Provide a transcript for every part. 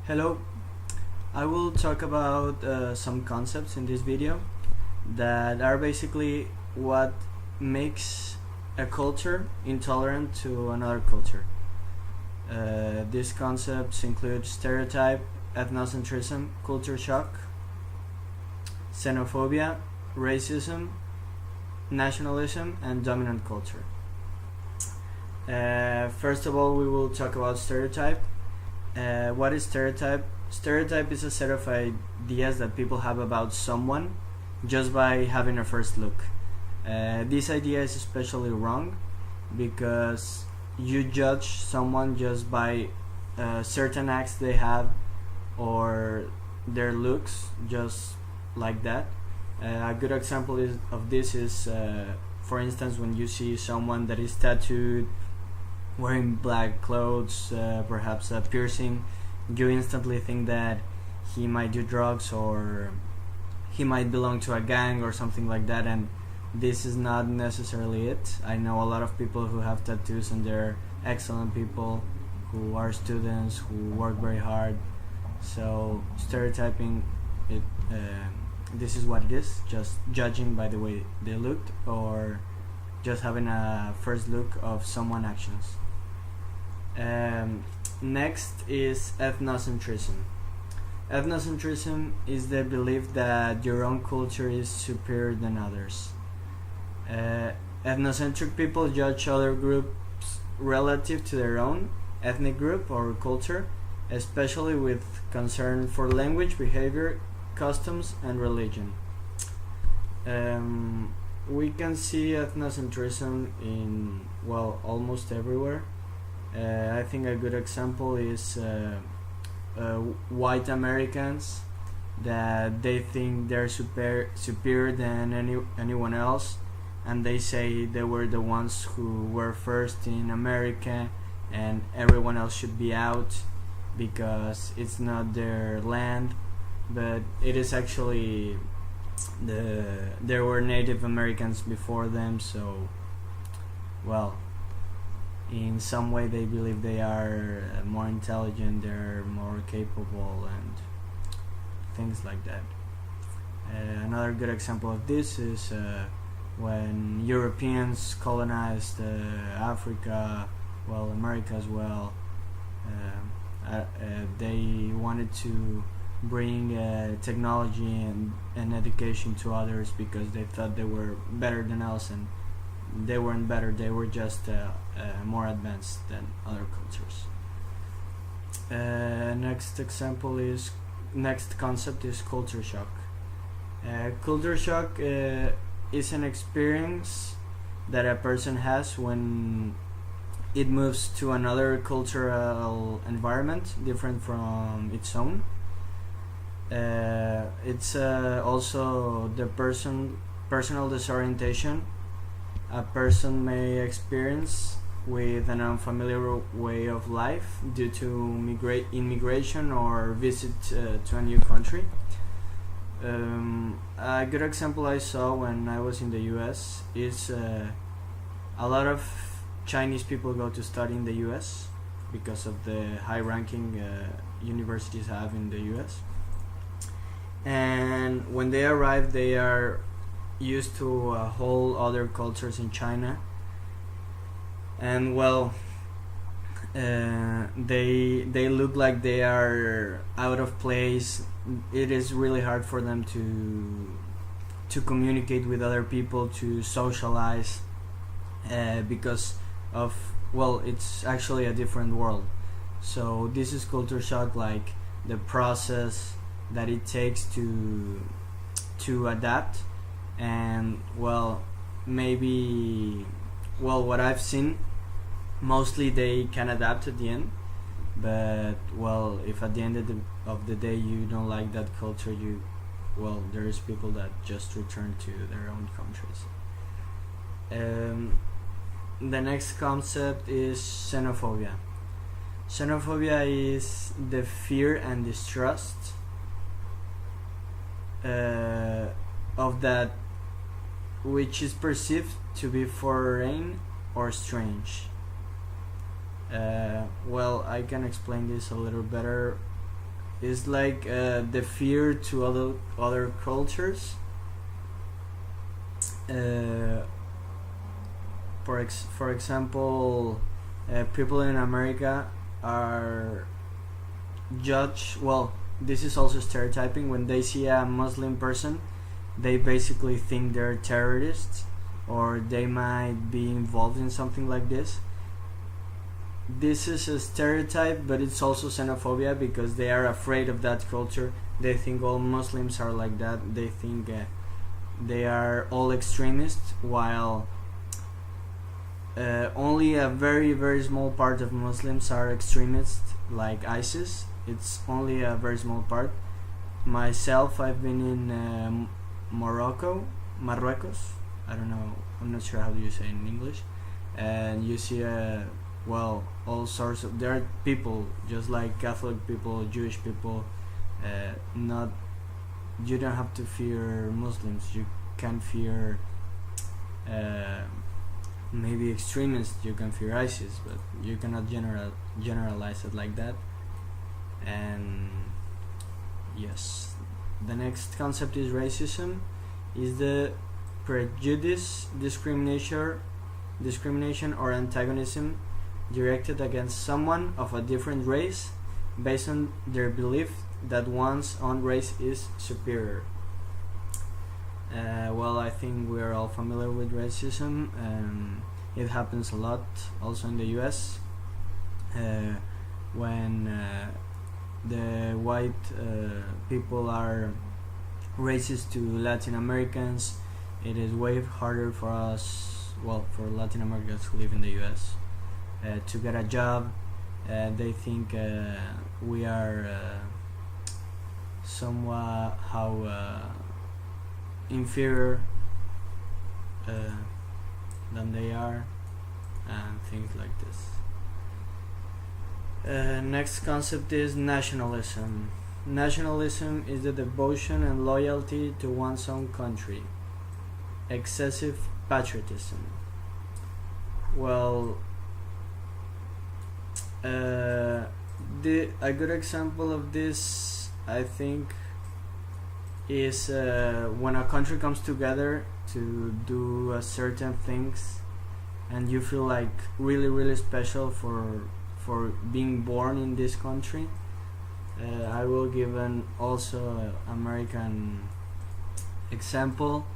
Hello, I will talk about some concepts in this video that are basically what makes a culture intolerant to another culture. These concepts include stereotype, ethnocentrism, culture shock, xenophobia, racism, nationalism, and dominant culture. First of all, we will talk about stereotype. What is stereotype? Stereotype is a set of ideas that people have about someone just by having a first look. This idea is especially wrong because you judge someone just by certain acts they have or their looks, just like that. A good example of this is, for instance, when you see someone that is tattooed, wearing black clothes, perhaps a piercing, you instantly think that he might do drugs or he might belong to a gang or something like that, and this is not necessarily it. I know a lot of people who have tattoos and they're excellent people who are students who work very hard. So stereotyping, this is what it is, just judging by the way they looked or just having a first look of someone's actions. Next is ethnocentrism. Ethnocentrism is the belief that your own culture is superior than others. Ethnocentric people judge other groups relative to their own ethnic group or culture, especially with concern for language, behavior, customs, and religion. We can see ethnocentrism in, well, almost everywhere. I think a good example is white Americans, that they think they're superior than anyone else, and they say they were the ones who were first in America and everyone else should be out because it's not their land, but it is actually there were Native Americans before them, so well, in some way they believe they are more intelligent, they're more capable and things like that. Another good example of this is when Europeans colonized Africa, well, America as well. They wanted to bring technology and education to others because they thought they were better than us, and they weren't better, they were just more advanced than other cultures. Next concept is culture shock. Culture shock is an experience that a person has when it moves to another cultural environment different from its own. It's also the personal disorientation a person may experience with an unfamiliar way of life due to immigration or visit to a new country. A good example I saw when I was in the US is a lot of Chinese people go to study in the US because of the high ranking universities have in the US, and when they arrive they are used to whole other cultures in China, and well, they look like they are out of place. It is really hard for them to communicate with other people, to socialize, because of, well, it's actually a different world. So this is culture shock, like the process that it takes to adapt. And well, maybe, well, what I've seen, mostly they can adapt at the end, but well, if at the end of the day you don't like that culture, well, there's people that just return to their own countries. The next concept is xenophobia. Xenophobia is the fear and distrust of that which is perceived to be foreign or strange. Well, I can explain this a little better. It's like the fear to other cultures. Uh, for example, people in America are judged. Well, this is also stereotyping. When they see a Muslim person, they basically think they're terrorists, or they might be involved in something like this. This is a stereotype, but it's also xenophobia because they are afraid of that culture. They think all Muslims are like that. They think they are all extremists, while only a very, very small part of Muslims are extremists, like ISIS. It's only a very small part. Myself, I've been in Marruecos. I don't know. I'm not sure how do you say it in English. And you see all sorts of, there are people just like Catholic people, Jewish people. Not, you don't have to fear Muslims. You can fear maybe extremists. You can fear ISIS, but you cannot generalize it like that. And yes, the next concept is racism. Is the prejudice, discrimination or antagonism directed against someone of a different race based on their belief that one's own race is superior. I think we are all familiar with racism. It happens a lot also in the US when the white people are racist to Latin Americans. It is way harder for us, for Latin Americans who live in the US, to get a job. They think we are somewhat inferior than they are, and things like this. Next concept is nationalism. Nationalism is the devotion and loyalty to one's own country. Excessive patriotism. A good example of this, I think, is when a country comes together to do certain things, and you feel like really, really special for being born in this country. I will give an also American example.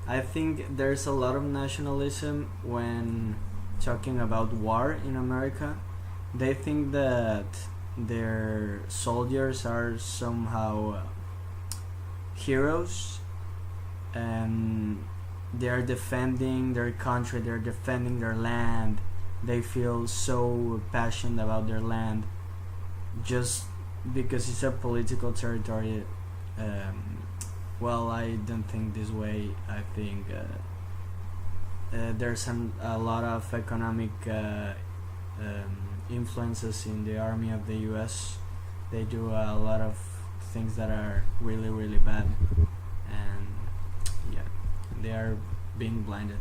I think there's a lot of nationalism when talking about war in America. They think that their soldiers are somehow heroes, and they are defending their country, they're defending their land. They feel so passionate about their land just because it's a political territory. I don't think this way. I think there's a lot of economic influences in the army of the US. They do a lot of things that are really, really bad, and they are being blinded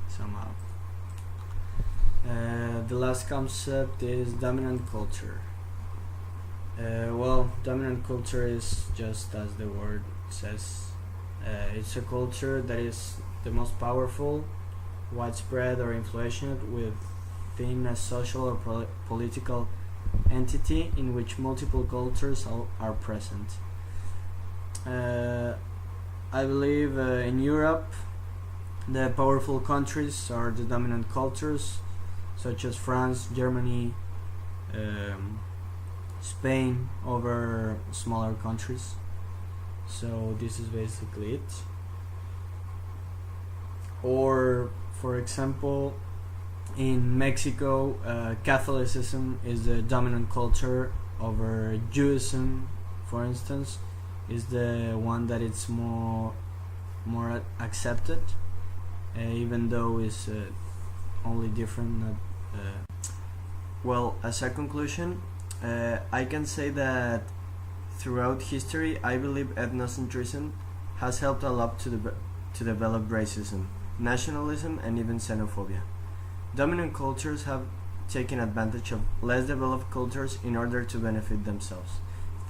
somehow. The last concept is dominant culture. Dominant culture is just as the word says. It's a culture that is the most powerful, widespread, or influential within a social or political entity in which multiple cultures are present. I believe in Europe, the powerful countries are the dominant cultures, such as France, Germany, Spain, over smaller countries. So this is basically it. Or, for example, in Mexico, Catholicism is the dominant culture over Judaism, for instance, is the one that it's more accepted, even though it's only different. As a conclusion, I can say that throughout history, I believe ethnocentrism has helped a lot to develop racism, nationalism, and even xenophobia. Dominant cultures have taken advantage of less developed cultures in order to benefit themselves.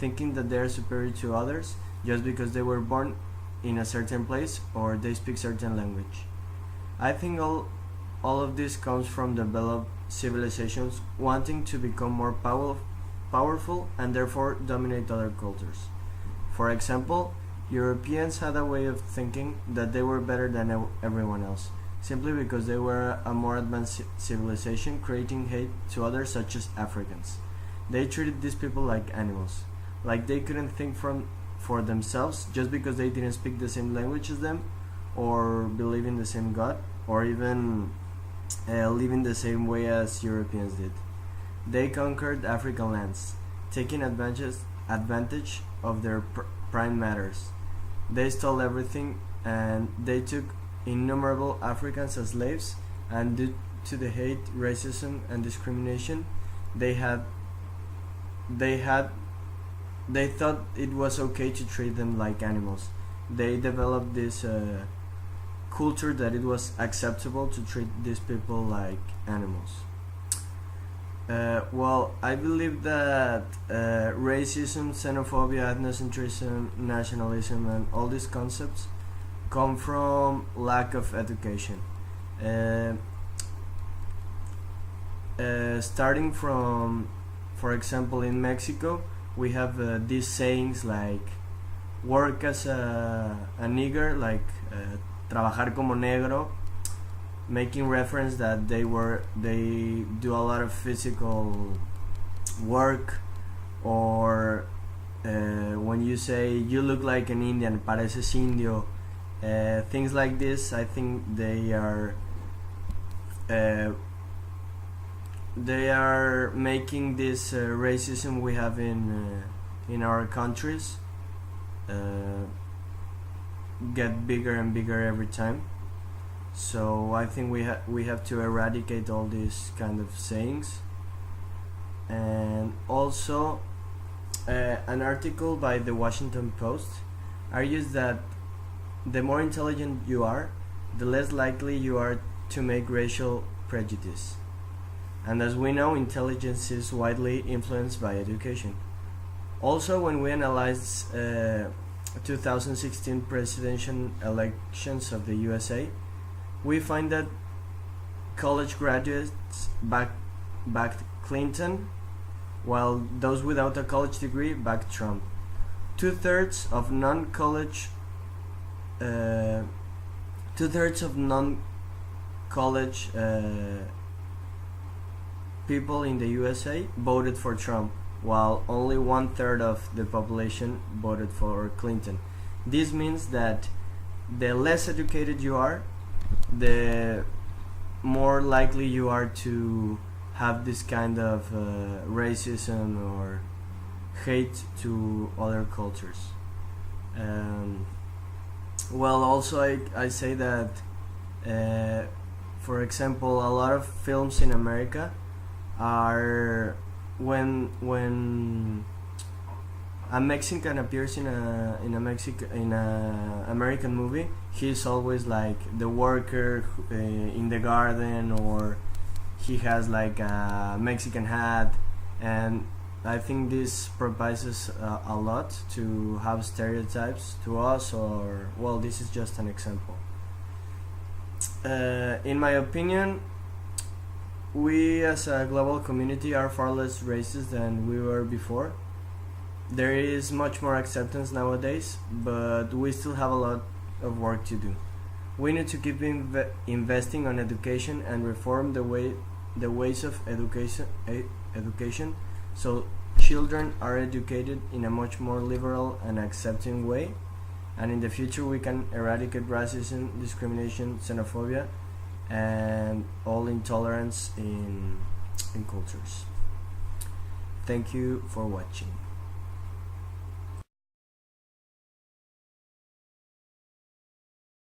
thinking that they are superior to others just because they were born in a certain place or they speak certain language. I think all of this comes from developed civilizations wanting to become more powerful and therefore dominate other cultures. For example, Europeans had a way of thinking that they were better than everyone else, simply because they were a more advanced civilization, creating hate to others such as Africans. They treated these people like animals, like they couldn't think for themselves just because they didn't speak the same language as them, or believe in the same God, or even live in the same way as Europeans did. They conquered African lands, taking advantage of their prime matters. They stole everything, and they took innumerable Africans as slaves, and due to the hate, racism, and discrimination they thought it was okay to treat them like animals. They developed this culture that it was acceptable to treat these people like animals. Well, I believe that racism, xenophobia, ethnocentrism, nationalism, and all these concepts come from lack of education. Starting from, for example, in Mexico, we have these sayings like work as a nigger, like trabajar como negro, making reference that they do a lot of physical work, or when you say you look like an Indian, pareces indio, things like this. I think they are making this racism we have in our countries get bigger and bigger every time. So I think we have to eradicate all these kind of sayings. And also, an article by the Washington Post argues that the more intelligent you are, the less likely you are to make racial prejudice. And as we know, intelligence is widely influenced by education. Also, when we analyze 2016 presidential elections of the USA, we find that college graduates backed Clinton, while those without a college degree backed Trump. Two-thirds of non-college people in the USA voted for Trump, while only 1/3 of the population voted for Clinton. This means that the less educated you are, the more likely you are to have this kind of racism or hate to other cultures. Well, also I say that, for example, a lot of films in America are when a Mexican appears in a American movie, he's always like the worker in the garden, or he has like a Mexican hat, and I think this provides a lot to have stereotypes to us, or well, this is just an example. In my opinion, we as a global community are far less racist than we were before. There is much more acceptance nowadays, but we still have a lot of work to do. We need to keep investing on education and reform the ways of education, so children are educated in a much more liberal and accepting way, and in the future we can eradicate racism, discrimination, xenophobia, and all intolerance in cultures. Thank you for watching.